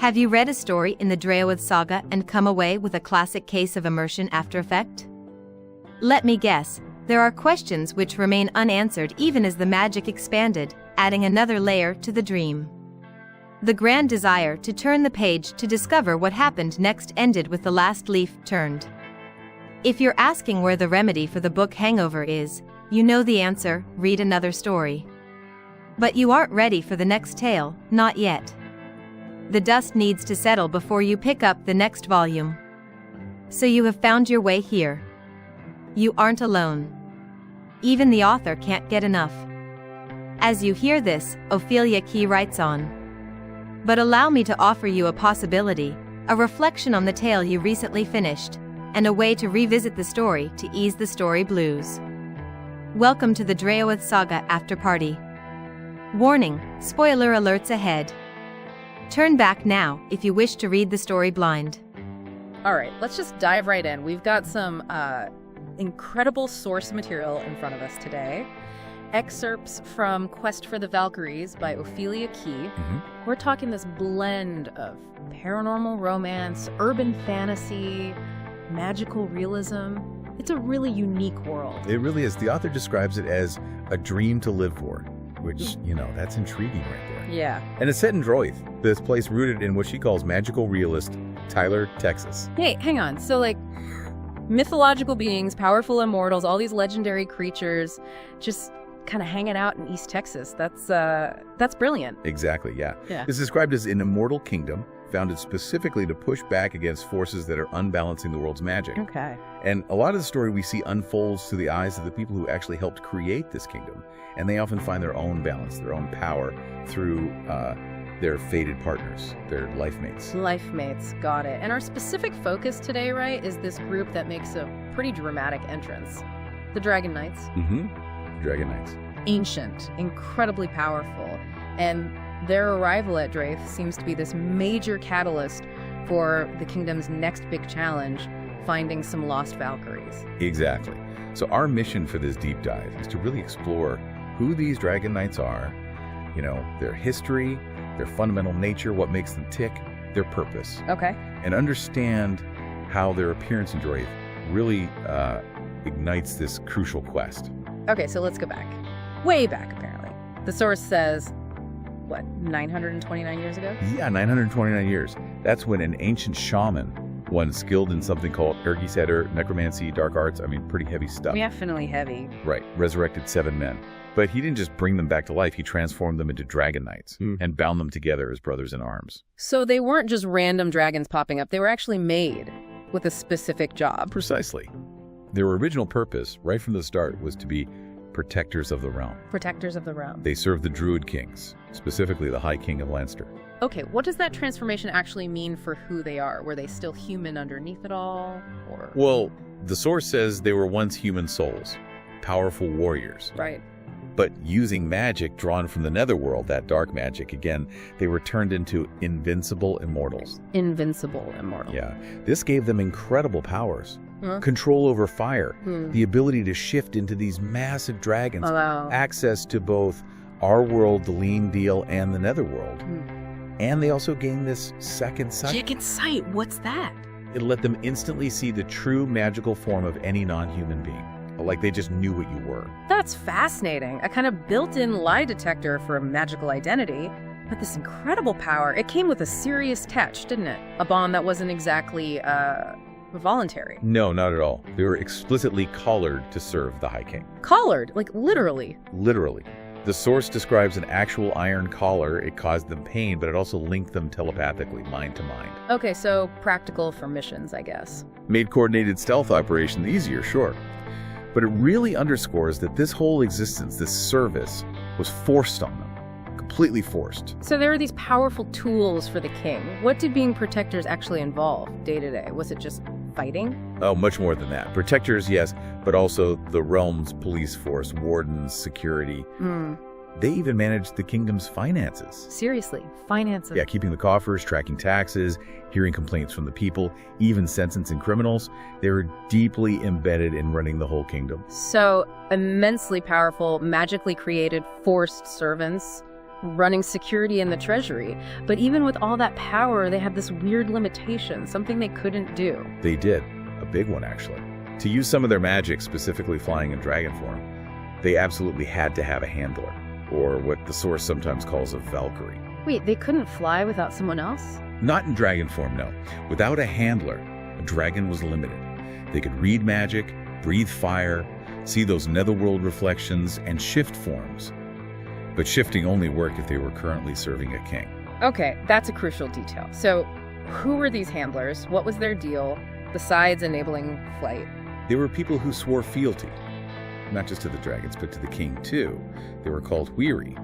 Have you read a story in the Draoithe Saga and come away with a classic case of immersion after effect? Let me guess, there are questions which remain unanswered even as the magic expanded, adding another layer to the dream. The grand desire to turn the page to discover what happened next ended with the last leaf turned. If you're asking where the remedy for the book hangover is, you know the answer: read another story. But you aren't ready for the next tale, not yet. The dust needs to settle before you pick up the next volume. So you have found your way here. You aren't alone. Even the author can't get enough. As you hear this, Ophelia Key writes on. But allow me to offer you a possibility, a reflection on the tale you recently finished, and a way to revisit the story to ease the story blues. Welcome to the Draoithe Saga After Party. Warning, spoiler alerts ahead. Turn back now if you wish to read the story blind. All right, let's just dive right in. We've got some incredible source material in front of us today. Excerpts from Quest for the Valkyries by Ophelia Key. We're talking this blend of paranormal romance, urban fantasy, magical realism. It's a really unique world. It really is. The author describes it as a dream to live for, which, that's intriguing right there. Yeah. And it's set in Draoithe, this place rooted in what she calls magical realist Tyler, Texas. Hey, hang on. So, mythological beings, powerful immortals, all these legendary creatures, just kind of hanging out in East Texas. That's brilliant. Exactly, yeah. Yeah. It's described as an immortal kingdom, founded specifically to push back against forces that are unbalancing the world's magic. Okay. And a lot of the story we see unfolds through the eyes of the people who actually helped create this kingdom. And they often find their own balance, their own power through their fated partners, their life mates. Life mates, got it. And our specific focus today, right, is this group that makes a pretty dramatic entrance. The Dragon Knights. Dragon Knights. Ancient, incredibly powerful, and their arrival at Draoithe seems to be this major catalyst for the kingdom's next big challenge, finding some lost Valkyries. Exactly. So our mission for this deep dive is to really explore who these Dragon Knights are, their history, their fundamental nature, what makes them tick, their purpose. Okay. And understand how their appearance in Draoithe really ignites this crucial quest. Okay, so let's go back. Way back, apparently. The source says, 929 years ago? Yeah, 929 years. That's when an ancient shaman, one skilled in something called ergisetter, necromancy, dark arts, pretty heavy stuff. Definitely heavy. Right, resurrected 7 men. But he didn't just bring them back to life, he transformed them into dragon knights and bound them together as brothers in arms. So they weren't just random dragons popping up, they were actually made with a specific job. Precisely. Their original purpose, right from the start, was to be protectors of the realm. Protectors of the realm. They served the Druid kings, specifically the High King of Leinster. Okay, what does that transformation actually mean for who they are? Were they still human underneath it all, or? Well, the source says they were once human souls, powerful warriors. Right. But using magic drawn from the netherworld, that dark magic, again, they were turned into invincible immortals. Invincible immortal. Yeah. This gave them incredible powers. Control over fire, the ability to shift into these massive dragons, access to both our world, the Lean Deal, and the netherworld. And they also gained this second sight. Second sight? What's that? It let them instantly see the true magical form of any non-human being. Like they just knew what you were. That's fascinating. A kind of built-in lie detector for a magical identity. But this incredible power, it came with a serious catch, didn't it? A bond that wasn't exactly, voluntary. No, not at all. They were explicitly collared to serve the High King. Collared? Like literally? Literally. The source describes an actual iron collar. It caused them pain, but it also linked them telepathically, mind to mind. Okay, so practical for missions, I guess. Made coordinated stealth operations easier, sure. But it really underscores that this whole existence, this service, was forced on them. Completely forced. So there are these powerful tools for the king. What did being protectors actually involve day to day? Was it just fighting? Oh, much more than that. Protectors, yes, but also the realm's police force, wardens, security. They even managed the kingdom's finances. Seriously, finances? Yeah, keeping the coffers, tracking taxes, hearing complaints from the people, even sentencing criminals. They were deeply embedded in running the whole kingdom. So, immensely powerful, magically created, forced servants running security in the treasury. But even with all that power, they had this weird limitation, something they couldn't do. They did. A big one, actually. To use some of their magic, specifically flying in dragon form, they absolutely had to have a handler, or what the source sometimes calls a Valkyrie. Wait, they couldn't fly without someone else? Not in dragon form, no. Without a handler, a dragon was limited. They could read magic, breathe fire, see those netherworld reflections, and shift forms. But shifting only worked if they were currently serving a king. Okay, that's a crucial detail. So, who were these handlers? What was their deal, besides enabling flight? They were people who swore fealty, not just to the dragons, but to the king too. They were called weary.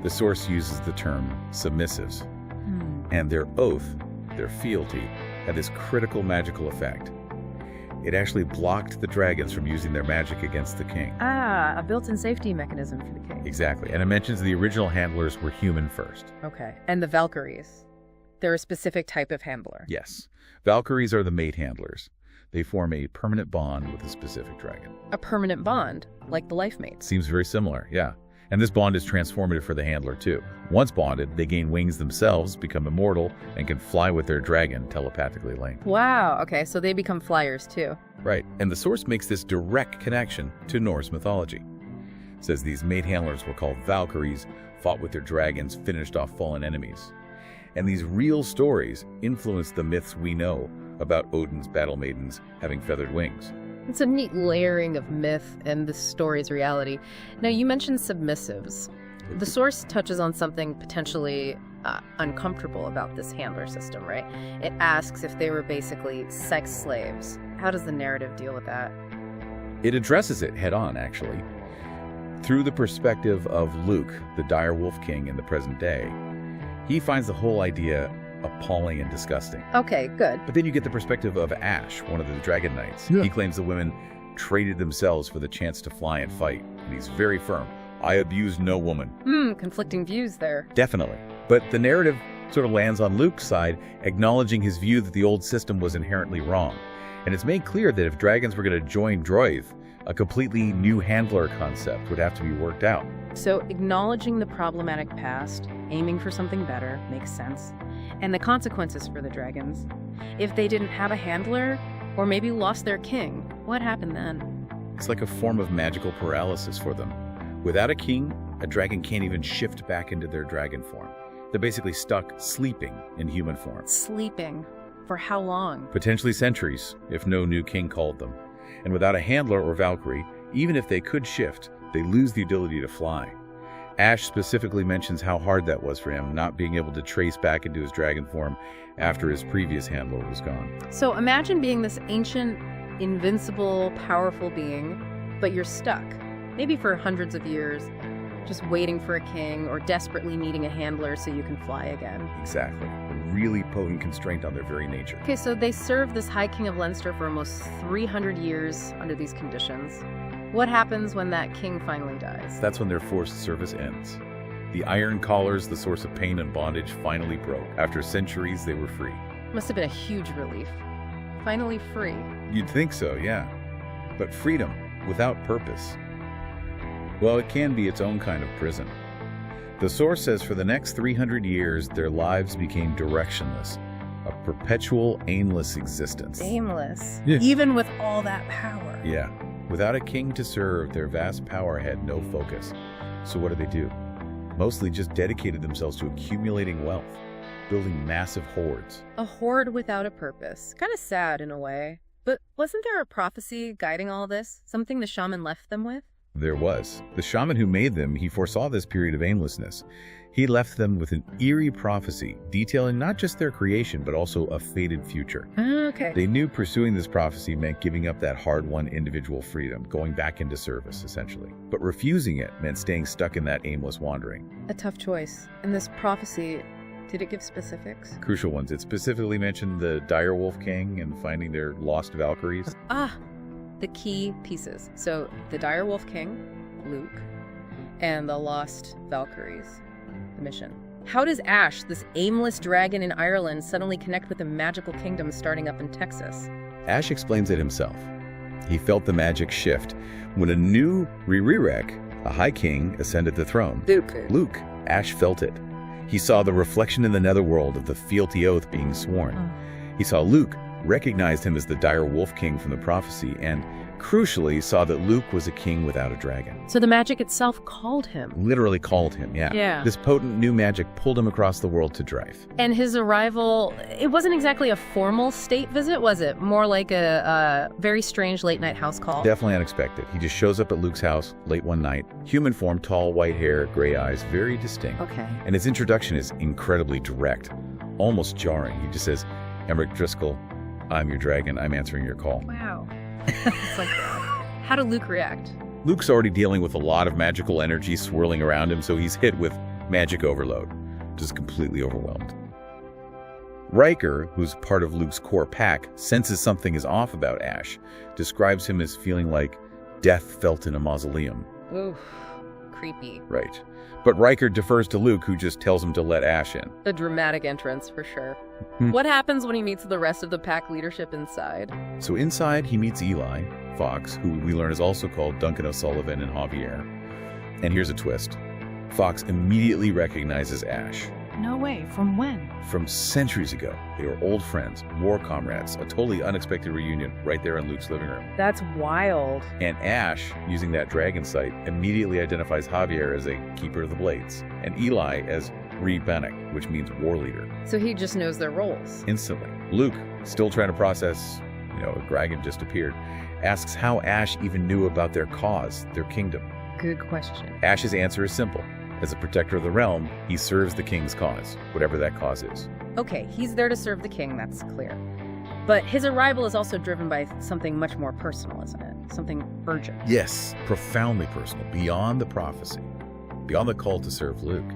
The source uses the term submissives. And their oath, their fealty, had this critical magical effect. It actually blocked the dragons from using their magic against the king. Ah, a built-in safety mechanism for the king. Exactly. And it mentions the original handlers were human first. Okay. And the Valkyries? They're a specific type of handler. Yes. Valkyries are the mate handlers. They form a permanent bond with a specific dragon. A permanent bond, like the life mates. Seems very similar, yeah. And this bond is transformative for the handler, too. Once bonded, they gain wings themselves, become immortal, and can fly with their dragon, telepathically linked. Wow, okay, so they become flyers, too. Right, and the source makes this direct connection to Norse mythology. It says these mate handlers were called Valkyries, fought with their dragons, finished off fallen enemies. And these real stories influenced the myths we know about Odin's battle maidens having feathered wings. It's a neat layering of myth and the story's reality. Now, you mentioned submissives. The source touches on something potentially uncomfortable about this handler system, right? It asks if they were basically sex slaves. How does the narrative deal with that? It addresses it head on, actually. Through the perspective of Luke, the dire wolf king in the present day, he finds the whole idea appalling and disgusting. Okay, good. But then you get the perspective of Ash, one of the dragon knights. Yeah. He claims the women traded themselves for the chance to fly and fight. And he's very firm. I abused no woman. Conflicting views there. Definitely. But the narrative sort of lands on Luke's side, acknowledging his view that the old system was inherently wrong. And it's made clear that if dragons were going to join Draoithe, a completely new handler concept would have to be worked out. So acknowledging the problematic past, aiming for something better, makes sense. And the consequences for the dragons. If they didn't have a handler, or maybe lost their king, what happened then? It's like a form of magical paralysis for them. Without a king, a dragon can't even shift back into their dragon form. They're basically stuck sleeping in human form. Sleeping. For how long? Potentially centuries, if no new king called them. And without a handler or Valkyrie, even if they could shift, they lose the ability to fly. Ash specifically mentions how hard that was for him, not being able to trace back into his dragon form after his previous handler was gone. So imagine being this ancient, invincible, powerful being, but you're stuck, maybe for hundreds of years, just waiting for a king or desperately needing a handler so you can fly again. Exactly. A really potent constraint on their very nature. Okay, so they served this High King of Leinster for almost 300 years under these conditions. What happens when that king finally dies? That's when their forced service ends. The iron collars, the source of pain and bondage, finally broke. After centuries, they were free. Must have been a huge relief. Finally free. You'd think so, yeah. But freedom, without purpose, well, it can be its own kind of prison. The source says for the next 300 years, their lives became directionless, a perpetual, aimless existence. Aimless? Yeah. Even with all that power? Yeah. Without a king to serve, their vast power had no focus. So what do? Mostly just dedicated themselves to accumulating wealth, building massive hoards. A hoard without a purpose. Kind of sad in a way. But wasn't there a prophecy guiding all this? Something the shaman left them with? There was. The shaman who made them, he foresaw this period of aimlessness. He left them with an eerie prophecy detailing not just their creation, but also a fated future. Okay. They knew pursuing this prophecy meant giving up that hard-won individual freedom, going back into service, essentially. But refusing it meant staying stuck in that aimless wandering. A tough choice. And this prophecy, did it give specifics? Crucial ones. It specifically mentioned the dire wolf king and finding their lost Valkyries. The key pieces. So the dire wolf king, Luke, and the lost Valkyries. The mission. How does Ash, this aimless dragon in Ireland, suddenly connect with the magical kingdom starting up in Texas? Ash explains it himself. He felt the magic shift when a new Rirek, a high king, ascended the throne. Luke. Luke, Ash felt it. He saw the reflection in the netherworld of the fealty oath being sworn. He saw Luke, recognized him as the dire wolf king from the prophecy, and crucially saw that Luke was a king without a dragon. So the magic itself called him. Literally called him, yeah. This potent new magic pulled him across the world to Draoithe. And his arrival, it wasn't exactly a formal state visit, was it? More like a very strange late-night house call. Definitely unexpected. He just shows up at Luke's house late one night. Human form, tall, white hair, gray eyes, very distinct. Okay. And his introduction is incredibly direct, almost jarring. He just says, "Emmerich Driscoll, I'm your dragon. I'm answering your call." Wow. It's like, how did Luke react? Luke's already dealing with a lot of magical energy swirling around him, so he's hit with magic overload, just completely overwhelmed. Riker, who's part of Luke's core pack, senses something is off about Ash, describes him as feeling like death felt in a mausoleum. Oof, creepy. Right. But Riker defers to Luke, who just tells him to let Ash in. A dramatic entrance, for sure. What happens when he meets the rest of the pack leadership inside? So inside, he meets Eli, Fox, who we learn is also called Duncan O'Sullivan and Javier. And here's a twist. Fox immediately recognizes Ash. No way. From when? From centuries ago. They were old friends, war comrades, a totally unexpected reunion right there in Luke's living room. That's wild. And Ash, using that dragon sight, immediately identifies Javier as a keeper of the blades, and Eli as Reed Bannock, which means war leader. So he just knows their roles. Instantly. Luke, still trying to process, a dragon just appeared, asks how Ash even knew about their cause, their kingdom. Good question. Ash's answer is simple. As a protector of the realm, he serves the king's cause, whatever that cause is. Okay, he's there to serve the king, that's clear. But his arrival is also driven by something much more personal, isn't it? Something urgent. Yes, profoundly personal, beyond the prophecy, beyond the call to serve Luke.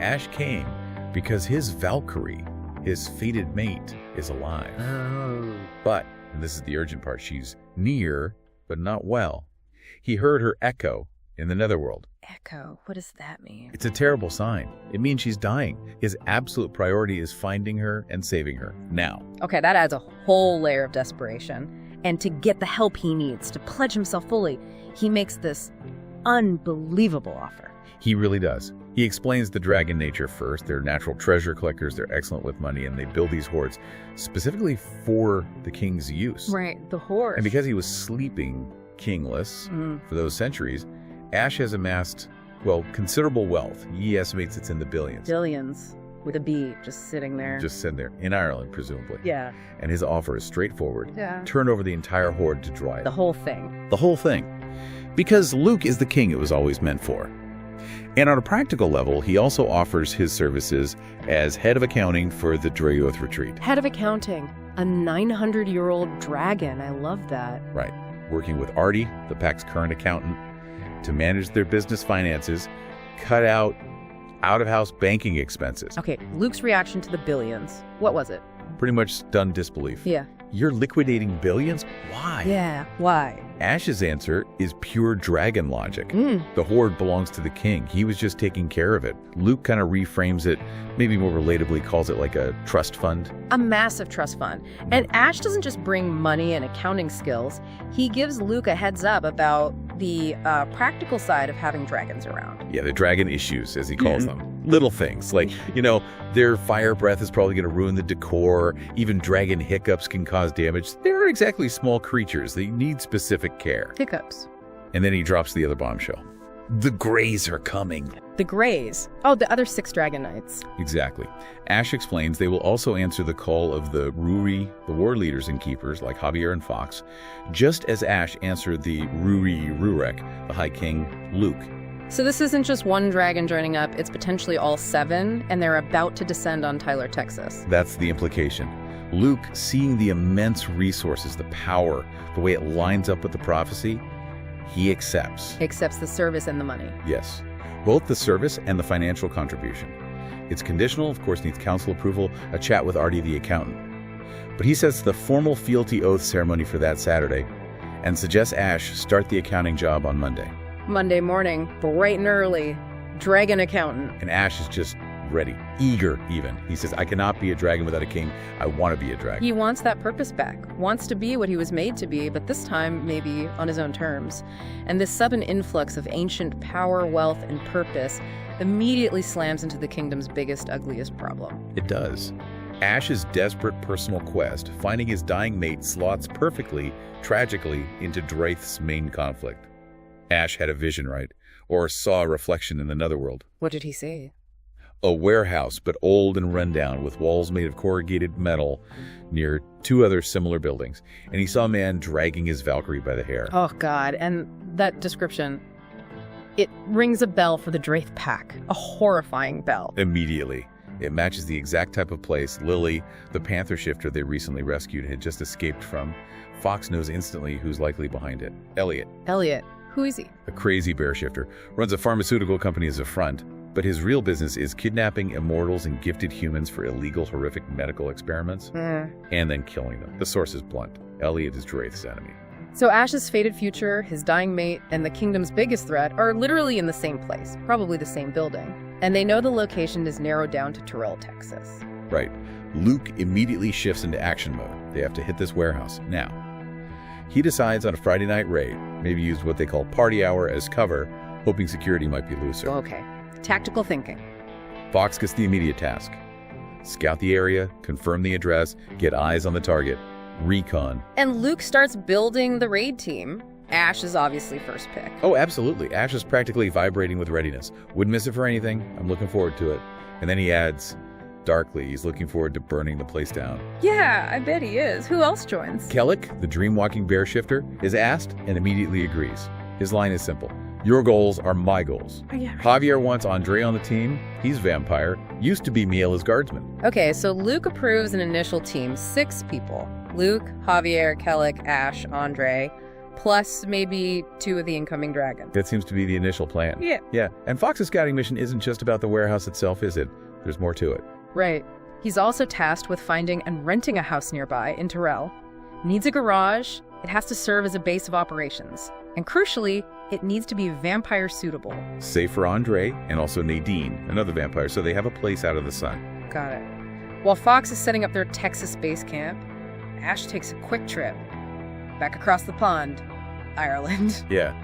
Ash came because his Valkyrie, his fated mate, is alive. Oh. But, and this is the urgent part, she's near, but not well. He heard her echo in the netherworld. Echo, what does that mean? It's a terrible sign. It means she's dying. His absolute priority is finding her and saving her now. Okay, that adds a whole layer of desperation. And to get the help he needs, to pledge himself fully, he makes this unbelievable offer. He really does. He explains the dragon nature first. They're natural treasure collectors, they're excellent with money, and they build these hoards specifically for the king's use. Right, the hoard. And because he was sleeping kingless for those centuries, Ash has amassed, considerable wealth. He estimates it's in the billions. Billions, with a B, just sitting there. Just sitting there, in Ireland, presumably. Yeah. And his offer is straightforward. Yeah. Turn over the entire hoard to Draoithe. The whole thing. The whole thing. Because Luke is the king it was always meant for. And on a practical level, he also offers his services as head of accounting for the Draoithe retreat. Head of accounting. A 900-year-old dragon. I love that. Right. Working with Artie, the pack's current accountant, to manage their business finances, cut out out-of-house banking expenses. Okay, Luke's reaction to the billions. What was it? Pretty much stunned disbelief. Yeah. You're liquidating billions? Why? Yeah, why? Ash's answer is pure dragon logic. The hoard belongs to the king. He was just taking care of it. Luke kind of reframes it, maybe more relatably calls it like a trust fund. A massive trust fund. And Ash doesn't just bring money and accounting skills. He gives Luke a heads up about the practical side of having dragons around. Yeah, the dragon issues, as he calls them. Little things like, their fire breath is probably going to ruin the decor. Even dragon hiccups can cause damage. They aren't exactly small creatures. They need specific care. Hiccups. And then he drops the other bombshell. The Greys are coming. The Greys? Oh, the other 6 Dragon Knights. Exactly. Ash explains they will also answer the call of the Ruri, the war leaders and keepers, like Javier and Fox, just as Ash answered the Ruri Rurek, the High King, Luke. So this isn't just one dragon joining up, it's potentially all 7, and they're about to descend on Tyler, Texas. That's the implication. Luke, seeing the immense resources, the power, the way it lines up with the prophecy, he accepts. Accepts the service and the money. Yes, both the service and the financial contribution. It's conditional, of course, needs council approval, a chat with Artie the accountant. But he sets the formal fealty oath ceremony for that Saturday and suggests Ash start the accounting job on Monday. Monday morning, bright and early, dragon accountant. And Ash is just ready, eager even. He says, I cannot be a dragon without a king. I want to be a dragon. He wants that purpose back, wants to be what he was made to be, but this time maybe on his own terms. And this sudden influx of ancient power, wealth, and purpose immediately slams into the kingdom's biggest, ugliest problem. It does. Ash's desperate personal quest, finding his dying mate, slots perfectly, tragically, into Draoithe's main conflict. Ash had a vision, right? Or saw a reflection in the netherworld. What did he see? A warehouse, but old and rundown, with walls made of corrugated metal near two other similar buildings. And he saw a man dragging his Valkyrie by the hair. Oh, God. And that description, it rings a bell for the Draoithe pack. A horrifying bell. Immediately. It matches the exact type of place Lily, the panther shifter they recently rescued, had just escaped from. Fox knows instantly who's likely behind it. Elliot. Elliot. Who is he? A crazy bear shifter. Runs a pharmaceutical company as a front, but his real business is kidnapping immortals and gifted humans for illegal, horrific medical experiments, and then killing them. The source is blunt. Elliot is Draoithe's enemy. So Ash's fated future, his dying mate, and the kingdom's biggest threat are literally in the same place, probably the same building. And they know the location is narrowed down to Terrell, Texas. Right. Luke immediately shifts into action mode. They have to hit this warehouse now. He decides on a Friday night raid, maybe used what they call party hour as cover, hoping security might be looser. Okay. Tactical thinking. Fox gets the immediate task. Scout the area, confirm the address, get eyes on the target, recon. And Luke starts building the raid team. Ash is obviously first pick. Oh, absolutely. Ash is practically vibrating with readiness. Wouldn't miss it for anything. I'm looking forward to it. And then he adds, darkly, he's looking forward to burning the place down. Yeah, I bet he is. Who else joins? Kellic, the dream-walking bear shifter, is asked and immediately agrees. His line is simple. Your goals are my goals. Oh, yeah. Javier wants Andre on the team. He's vampire. Used to be Miel as guardsman. Okay, so Luke approves an initial team, 6 people. Luke, Javier, Kellic, Ash, Andre, plus maybe 2 of the incoming dragons. That seems to be the initial plan. Yeah. And Fox's scouting mission isn't just about the warehouse itself, is it? There's more to it. Right. He's also tasked with finding and renting a house nearby in Terrell. Needs a garage. It has to serve as a base of operations. And crucially, it needs to be vampire suitable. Safe for Andre and also Nadine, another vampire, so they have a place out of the sun. Got it. While Fox is setting up their Texas base camp, Ash takes a quick trip back across the pond, Ireland. Yeah.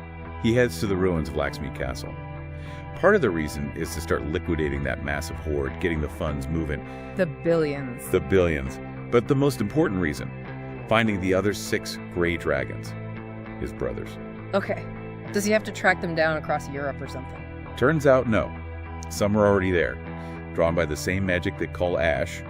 He heads to the ruins of Laxmead Castle. Part of the reason is to start liquidating that massive horde, getting the funds moving. The billions. The billions. But the most important reason, finding the other 6 gray dragons, his brothers. Okay. Does he have to track them down across Europe or something? Turns out, no. Some are already there, drawn by the same magic that call Ash.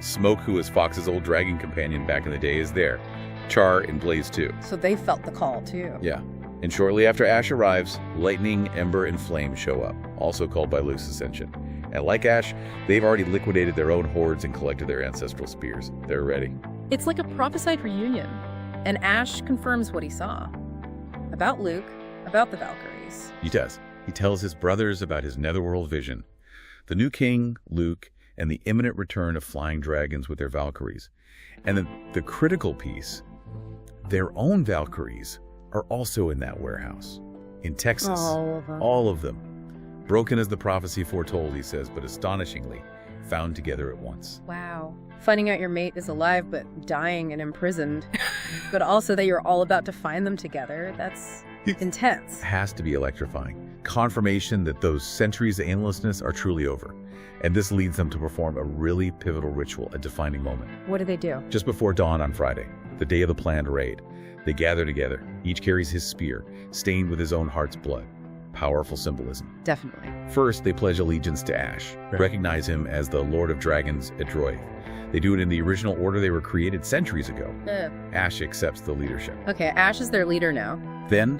Smoke, who was Fox's old dragon companion back in the day, is there. Char and Blaze, too. So they felt the call, too. Yeah. And shortly after Ash arrives, Lightning, Ember, and Flame show up, also called by Luke's ascension. And like Ash, they've already liquidated their own hordes and collected their ancestral spears. They're ready. It's like a prophesied reunion. And Ash confirms what he saw. About Luke, about the Valkyries. He does. He tells his brothers about his netherworld vision. The new king, Luke, and the imminent return of flying dragons with their Valkyries. And the critical piece, their own Valkyries are also in that warehouse. In Texas. All of them. All of them. Broken as the prophecy foretold, he says, but astonishingly found together at once. Wow. Finding out your mate is alive but dying and imprisoned, but also that you're all about to find them together, that's intense. Has to be electrifying. Confirmation that those centuries of aimlessness are truly over. And this leads them to perform a really pivotal ritual, a defining moment. What do they do? Just before dawn on Friday, the day of the planned raid, they gather together. Each carries his spear, stained with his own heart's blood. Powerful symbolism. Definitely. First, they pledge allegiance to Ash, recognize him as the Lord of Dragons at Draoithe. They do it in the original order they were created centuries ago. Ash accepts the leadership. Okay, Ash is their leader now. Then,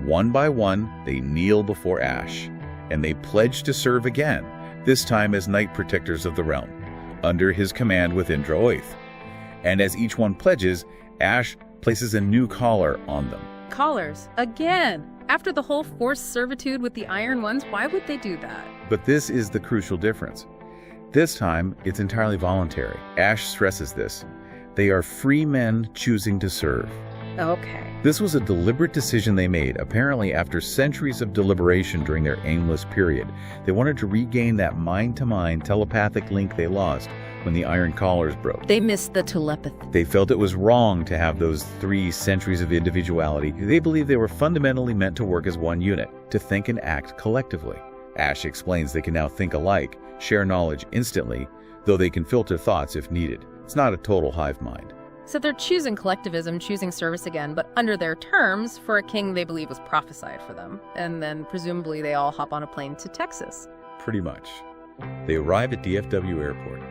one by one, they kneel before Ash, and they pledge to serve again, this time as Knight Protectors of the Realm, under his command within Draoithe. And as each one pledges, Ash places a new collar on them. Collars? Again? After the whole forced servitude with the Iron Ones, why would they do that? But this is the crucial difference. This time, it's entirely voluntary. Ash stresses this. They are free men choosing to serve. Okay. This was a deliberate decision they made, apparently after centuries of deliberation during their aimless period. They wanted to regain that mind-to-mind telepathic link they lost when the Iron Collars broke. They missed the telepathy. They felt it was wrong to have those 3 centuries of individuality. They believed they were fundamentally meant to work as one unit, to think and act collectively. Ash explains they can now think alike, share knowledge instantly, though they can filter thoughts if needed. It's not a total hive mind. So they're choosing collectivism, choosing service again, but under their terms for a king they believe was prophesied for them. And then presumably they all hop on a plane to Texas. Pretty much. They arrive at DFW Airport,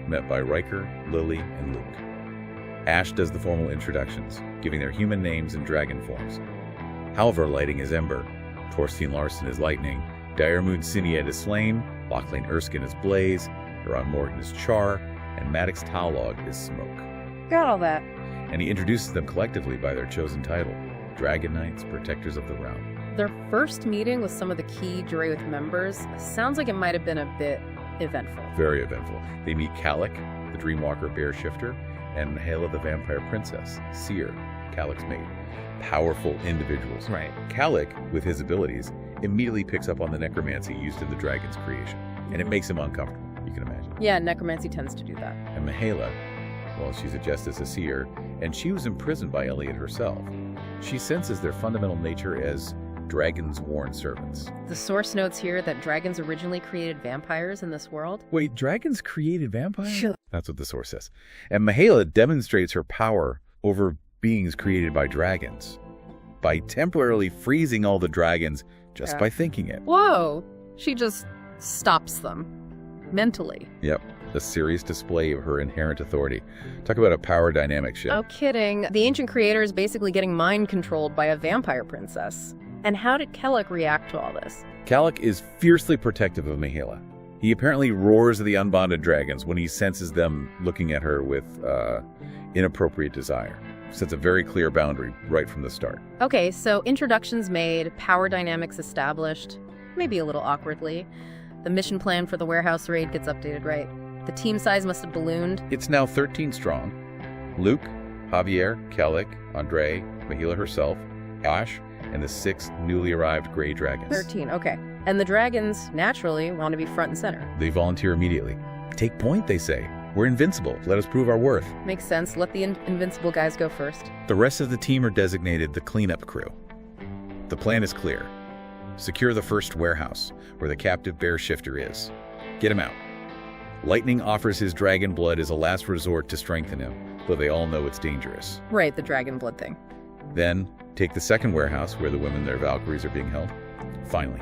met by Riker, Lily, and Luke. Ash does the formal introductions, giving their human names and dragon forms. Halvar lighting is Ember, Torstein Larson is Lightning, Diarmuid Siniet is Flame, Lachlan Erskine is Blaze, Huron Morgan is Char, and Maddox Taulog is Smoke. Got all that. And he introduces them collectively by their chosen title, Dragon Knights, Protectors of the Realm. Their first meeting with some of the key Draoithe members sounds like it might have been a bit eventful. Very eventful. They meet Kalik, the Dreamwalker Bear Shifter, and Mahala the Vampire Princess, Seer, Kalik's mate. Powerful individuals. Right. Kalik, with his abilities, immediately picks up on the necromancy used in the dragon's creation, and it makes him uncomfortable, you can imagine. Yeah, necromancy tends to do that. And Mahala, well, she's a Justice, a Seer, and she was imprisoned by Elliot herself. She senses their fundamental nature as dragons' worn servants. The source notes here that dragons originally created vampires in this world. Wait, dragons created vampires? Sure. That's what the source says. And Mahala demonstrates her power over beings created by dragons by temporarily freezing all the dragons just by thinking it. Whoa! She just stops them. Mentally. Yep. A serious display of her inherent authority. Talk about a power dynamic shift. Oh, kidding. The ancient creator is basically getting mind-controlled by a vampire princess. And how did Kalik react to all this? Kalik is fiercely protective of Mahala. He apparently roars at the unbonded dragons when he senses them looking at her with inappropriate desire. Sets a very clear boundary right from the start. Okay, so introductions made, power dynamics established, maybe a little awkwardly. The mission plan for the warehouse raid gets updated, right? The team size must have ballooned. It's now 13 strong. Luke, Javier, Kalik, Andre, Mahala herself, Ash, and the 6 newly arrived gray dragons. 13, okay. And the dragons, naturally, want to be front and center. They volunteer immediately. Take point, they say. We're invincible. Let us prove our worth. Makes sense. Let the invincible guys go first. The rest of the team are designated the cleanup crew. The plan is clear. Secure the first warehouse, where the captive bear shifter is. Get him out. Lightning offers his dragon blood as a last resort to strengthen him, though they all know it's dangerous. Right, the dragon blood thing. Then, take the second warehouse, where the women and their Valkyries are being held. Finally,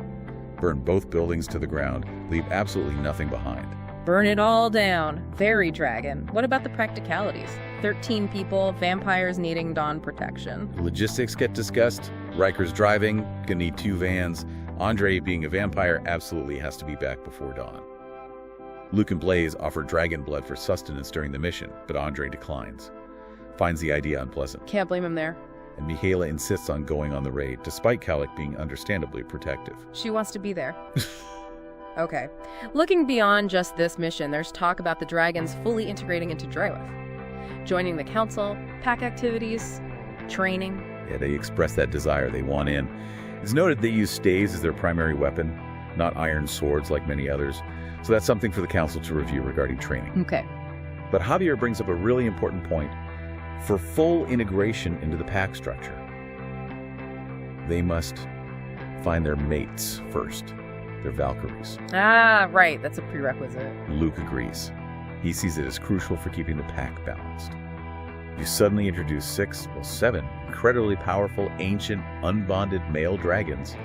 burn both buildings to the ground. Leave absolutely nothing behind. Burn it all down. Very dragon. What about the practicalities? 13 people, vampires needing dawn protection. Logistics get discussed. Riker's driving, gonna need 2 vans. Andre, being a vampire, absolutely has to be back before dawn. Luke and Blaze offer dragon blood for sustenance during the mission, but Andre declines. Finds the idea unpleasant. Can't blame him there. And Mahala insists on going on the raid, despite Kalik being understandably protective. She wants to be there. Okay. Looking beyond just this mission, there's talk about the dragons fully integrating into Draoithe. Joining the council, pack activities, training. Yeah, they express that desire. They want in. It's noted they use staves as their primary weapon, not iron swords like many others. So that's something for the council to review regarding training. Okay. But Javier brings up a really important point. For full integration into the pack structure, they must find their mates first. Their Valkyries. Ah, right. That's a prerequisite. Luke agrees. He sees it as crucial for keeping the pack balanced. You suddenly introduce 7 incredibly powerful, ancient, unbonded male dragons.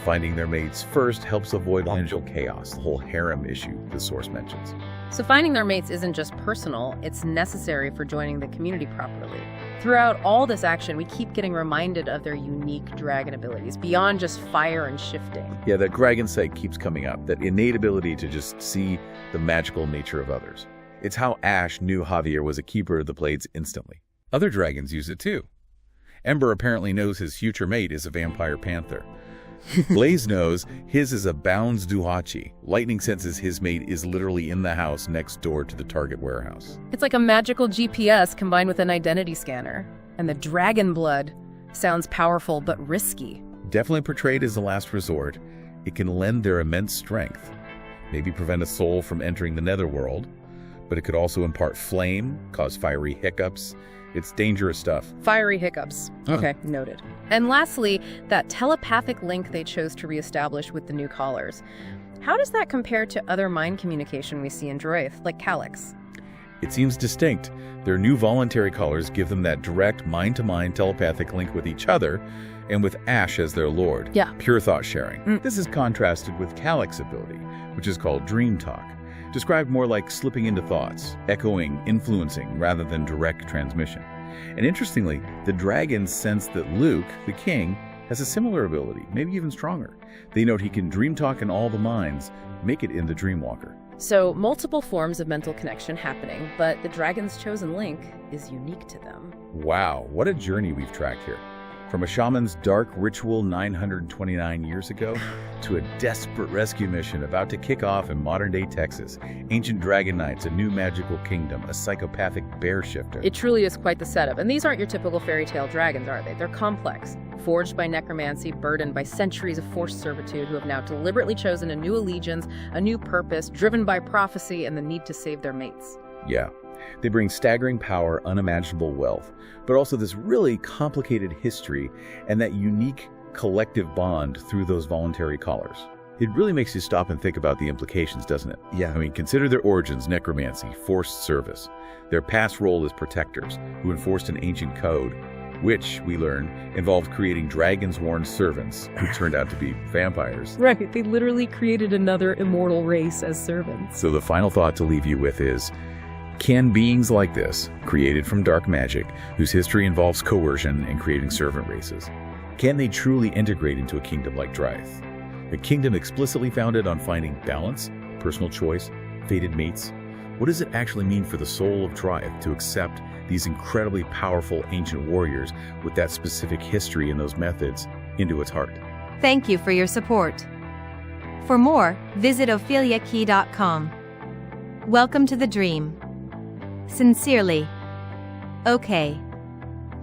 Finding their mates first helps avoid angel chaos, the whole harem issue the source mentions. So finding their mates isn't just personal, it's necessary for joining the community properly. Throughout all this action, we keep getting reminded of their unique dragon abilities, beyond just fire and shifting. Yeah, that dragon sight keeps coming up, that innate ability to just see the magical nature of others. It's how Ash knew Javier was a keeper of the blades instantly. Other dragons use it too. Ember apparently knows his future mate is a vampire panther. Blaze knows his is a Bounds Duhachi. Lightning senses his mate is literally in the house next door to the target warehouse. It's like a magical GPS combined with an identity scanner. And the dragon blood sounds powerful but risky. Definitely portrayed as a last resort. It can lend their immense strength, maybe prevent a soul from entering the netherworld, but it could also impart flame, cause fiery hiccups. It's dangerous stuff. Fiery hiccups. Okay, noted. And lastly, that telepathic link they chose to reestablish with the new callers. How does that compare to other mind communication we see in Draoithe, like Calyx? It seems distinct. Their new voluntary callers give them that direct mind-to-mind telepathic link with each other, and with Ash as their lord. Yeah. Pure thought sharing. This is contrasted with Calyx's ability, which is called dream talk, described more like slipping into thoughts, echoing, influencing, rather than direct transmission. And interestingly, the dragons sense that Luke, the king, has a similar ability, maybe even stronger. They note he can dream talk in all the minds, make it in the Dreamwalker. So, multiple forms of mental connection happening, but the dragon's chosen link is unique to them. Wow, what a journey we've tracked here. From a shaman's dark ritual 929 years ago to a desperate rescue mission about to kick off in modern-day Texas, ancient dragon knights, a new magical kingdom, a psychopathic bear shifter. It truly is quite the setup. And these aren't your typical fairy tale dragons, are they? They're complex, forged by necromancy, burdened by centuries of forced servitude, who have now deliberately chosen a new allegiance, a new purpose, driven by prophecy and the need to save their mates. Yeah. They bring staggering power, unimaginable wealth, but also this really complicated history and that unique collective bond through those voluntary callers. It really makes you stop and think about the implications, doesn't it? Yeah. I mean, consider their origins: necromancy, forced service. Their past role as protectors who enforced an ancient code, which, we learn, involved creating dragon-sworn servants who turned out to be vampires. Right, they literally created another immortal race as servants. So the final thought to leave you with is, can beings like this, created from dark magic, whose history involves coercion and creating servant races, can they truly integrate into a kingdom like Draoithe? A kingdom explicitly founded on finding balance, personal choice, fated mates? What does it actually mean for the soul of Draoithe to accept these incredibly powerful ancient warriors with that specific history and those methods into its heart? Thank you for your support. For more, visit opheliakey.com. Welcome to the dream. Sincerely. Okay.